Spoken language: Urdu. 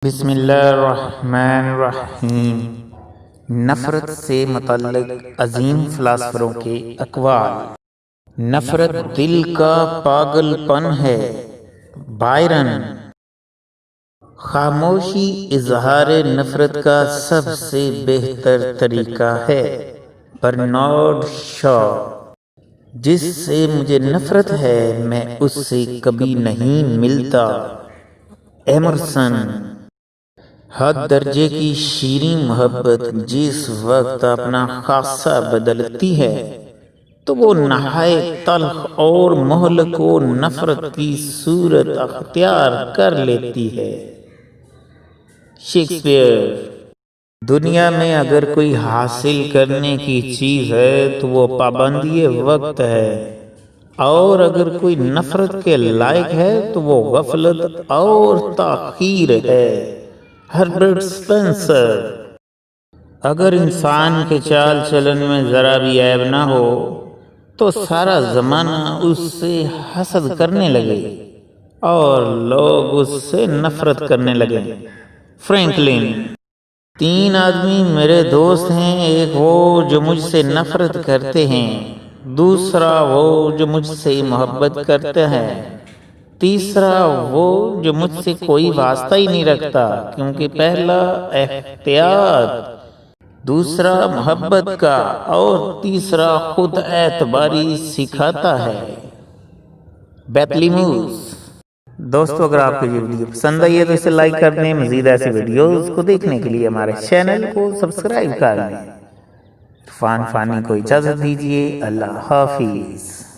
بسم اللہ الرحمن الرحیم۔ نفرت سے متعلق عظیم فلاسفروں کے اقوال۔ نفرت دل کا پاگل پن ہے۔ بائرن۔ خاموشی اظہار نفرت کا سب سے بہتر طریقہ ہے۔ برنارڈ شاء۔ جس سے مجھے نفرت ہے میں اس سے کبھی نہیں ملتا۔ ایمرسن۔ حد درجے کی شیریں محبت جس وقت اپنا خاصہ بدلتی ہے تو وہ نہایت تلخ اور مہلک و نفرت کی صورت اختیار کر لیتی ہے۔ شیکسپیئر۔ دنیا میں اگر کوئی حاصل کرنے کی چیز ہے تو وہ پابندی وقت ہے، اور اگر کوئی نفرت کے لائق ہے تو وہ غفلت اور تاخیر ہے۔ Herbert Spencer. اگر انسان کے چال چلن میں ذرا بھی عیب نہ ہو تو سارا زمانہ اس سے حسد کرنے لگے اور لوگ اس سے نفرت کرنے لگے۔ فرینکلن۔ تین آدمی میرے دوست ہیں، ایک وہ جو مجھ سے نفرت کرتے ہیں، دوسرا وہ جو مجھ سے محبت کرتا ہے، تیسرا وہ جو مجھ سے کوئی واسطہ ہی نہیں رکھتا، کیونکہ پہلا احتیاط، دوسرا محبت کا اور تیسرا خود اعتباری سکھاتا ہے۔ بیتلیموس۔ دوستو اگر آپ کو یہ ویڈیو پسند آئی ہے تو اسے لائک کر دیں۔ مزید ایسی ویڈیوز کو دیکھنے کے لیے ہمارے چینل کو سبسکرائب کر لیں۔ عرفان فانی کو اجازت دیجیے۔ اللہ حافظ۔